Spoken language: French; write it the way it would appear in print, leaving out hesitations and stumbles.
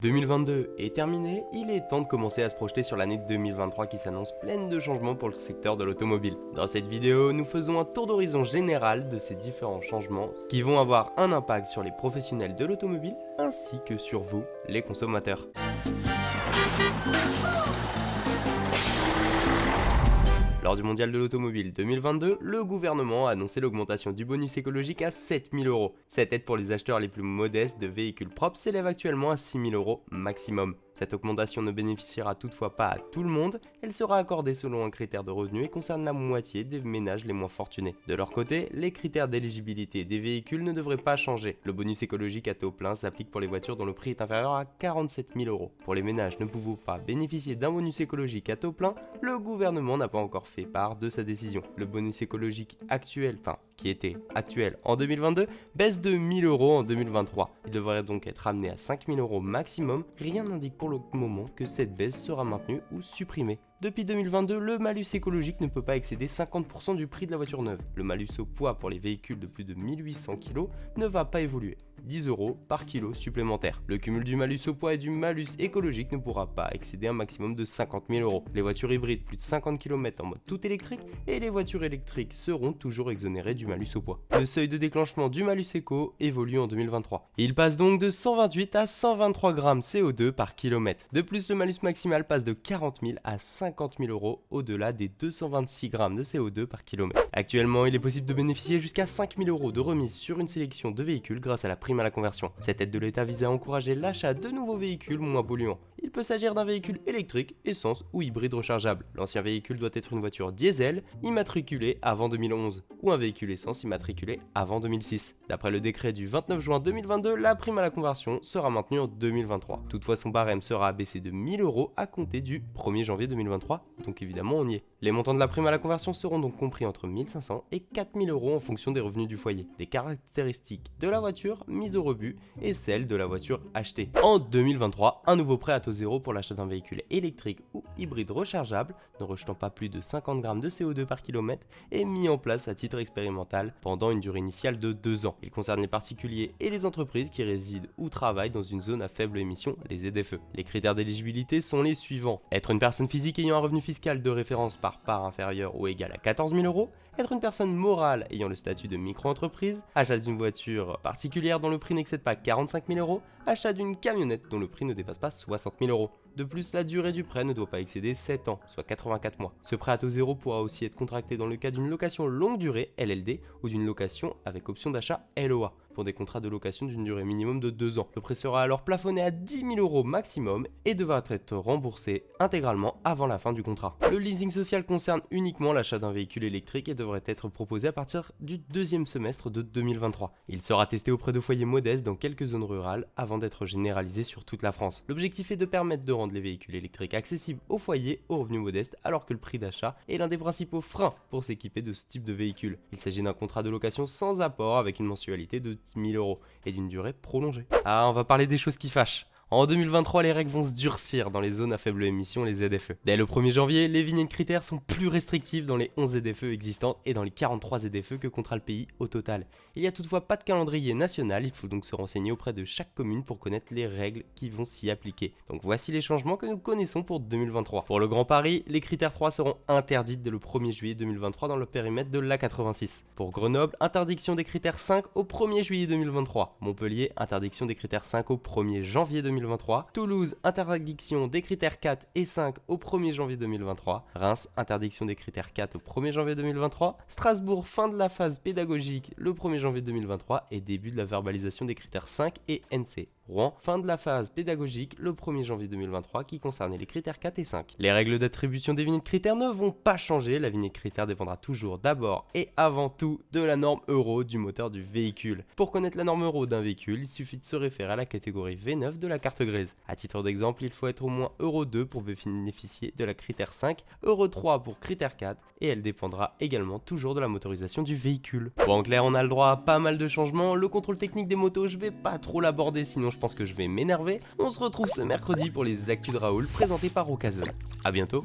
2022 est terminé, il est temps de commencer à se projeter sur l'année 2023 qui s'annonce pleine de changements pour le secteur de l'automobile. Dans cette vidéo, nous faisons un tour d'horizon général de ces différents changements qui vont avoir un impact sur les professionnels de l'automobile ainsi que sur vous, les consommateurs. Lors du mondial de l'automobile 2022, le gouvernement a annoncé l'augmentation du bonus écologique à 7 000 €. Cette aide pour les acheteurs les plus modestes de véhicules propres s'élève actuellement à 6 000 € maximum. Cette augmentation ne bénéficiera toutefois pas à tout le monde, elle sera accordée selon un critère de revenu et concerne la moitié des ménages les moins fortunés. De leur côté, les critères d'éligibilité des véhicules ne devraient pas changer. Le bonus écologique à taux plein s'applique pour les voitures dont le prix est inférieur à 47 000 €. Pour les ménages ne pouvant pas bénéficier d'un bonus écologique à taux plein, le gouvernement n'a pas encore fait part de sa décision. Le bonus écologique qui était actuel en 2022, baisse de 1 000 € en 2023. Il devrait donc être ramené à 5 000 € maximum. Rien n'indique pour le moment que cette baisse sera maintenue ou supprimée. Depuis 2022, le malus écologique ne peut pas excéder 50% du prix de la voiture neuve. Le malus au poids pour les véhicules de plus de 1800 kg ne va pas évoluer. 10 € par kilo supplémentaire. Le cumul du malus au poids et du malus écologique ne pourra pas excéder un maximum de 50 000 €. Les voitures hybrides plus de 50 km en mode tout électrique et les voitures électriques seront toujours exonérées du malus au poids. Le seuil de déclenchement du malus éco évolue en 2023. Il passe donc de 128 à 123 grammes CO2 par kilomètre. De plus, le malus maximal passe de 40 000 à 50 000 € au-delà des 226 grammes de CO2 par kilomètre. Actuellement, il est possible de bénéficier jusqu'à 5 000 € de remise sur une sélection de véhicules grâce à la prime à la conversion. Cette aide de l'État vise à encourager l'achat de nouveaux véhicules moins polluants. Il peut s'agir d'un véhicule électrique, essence ou hybride rechargeable. L'ancien véhicule doit être une voiture diesel immatriculée avant 2011 ou un véhicule essence immatriculé avant 2006. D'après le décret du 29 juin 2022, la prime à la conversion sera maintenue en 2023. Toutefois, son barème sera abaissé de 1 000 € à compter du 1er janvier 2023, donc évidemment on y est. Les montants de la prime à la conversion seront donc compris entre 1 500 et 4 000 € en fonction des revenus du foyer, des caractéristiques de la voiture mise au rebut et celles de la voiture achetée. En 2023, un nouveau prêt à taux zéro pour l'achat d'un véhicule électrique ou hybride rechargeable, ne rejetant pas plus de 50 grammes de CO2 par kilomètre, est mis en place à titre expérimental pendant une durée initiale de 2 ans. Il concerne les particuliers et les entreprises qui résident ou travaillent dans une zone à faible émission, les ZFE. Les critères d'éligibilité sont les suivants: être une personne physique ayant un revenu fiscal de référence par part inférieur ou égal à 14 000 €, être une personne morale ayant le statut de micro-entreprise, achat d'une voiture particulière dont le prix n'excède pas 45 000 €, achat d'une camionnette dont le prix ne dépasse pas 60 000 €. De plus, la durée du prêt ne doit pas excéder 7 ans, soit 84 mois. Ce prêt à taux zéro pourra aussi être contracté dans le cas d'une location longue durée, LLD, ou d'une location avec option d'achat, LOA, pour des contrats de location d'une durée minimum de 2 ans. Le prêt sera alors plafonné à 10 000 € maximum et devra être remboursé intégralement avant la fin du contrat. Le leasing social concerne uniquement l'achat d'un véhicule électrique et devrait être proposé à partir du deuxième semestre de 2023. Il sera testé auprès de foyers modestes dans quelques zones rurales avant d'être généralisé sur toute la France. L'objectif est de permettre de rendre les véhicules électriques accessibles aux foyers aux revenus modestes alors que le prix d'achat est l'un des principaux freins pour s'équiper de ce type de véhicule. Il s'agit d'un contrat de location sans apport avec une mensualité de 10 000 € et d'une durée prolongée. Ah, on va parler des choses qui fâchent. En 2023, les règles vont se durcir dans les zones à faible émission, les ZFE. Dès le 1er janvier, les vignettes critères sont plus restrictives dans les 11 ZFE existantes et dans les 43 ZFE que comptera le pays au total. Il n'y a toutefois pas de calendrier national, il faut donc se renseigner auprès de chaque commune pour connaître les règles qui vont s'y appliquer. Donc voici les changements que nous connaissons pour 2023. Pour le Grand Paris, les critères 3 seront interdites dès le 1er juillet 2023 dans le périmètre de l'A86. Pour Grenoble, interdiction des critères 5 au 1er juillet 2023. Montpellier, interdiction des critères 5 au 1er janvier 2023. Toulouse, interdiction des critères 4 et 5 au 1er janvier 2023. Reims, interdiction des critères 4 au 1er janvier 2023. Strasbourg, fin de la phase pédagogique le 1er janvier 2023 et début de la verbalisation des critères 5 et NC. Rouen, fin de la phase pédagogique le 1er janvier 2023 qui concernait les critères 4 et 5. Les règles d'attribution des vignettes critères ne vont pas changer, la vignette critère dépendra toujours d'abord et avant tout de la norme euro du moteur du véhicule. Pour connaître la norme euro d'un véhicule, il suffit de se référer à la catégorie V9 de la carte grise. A titre d'exemple, il faut être au moins euro 2 pour bénéficier de la critère 5, euro 3 pour critère 4 et elle dépendra également toujours de la motorisation du véhicule. Bon, en clair, on a le droit à pas mal de changements. Le contrôle technique des motos, je vais pas trop l'aborder sinon je pense que je vais m'énerver. On se retrouve ce mercredi pour les actus de Raoul présentés par Ocazone. A bientôt.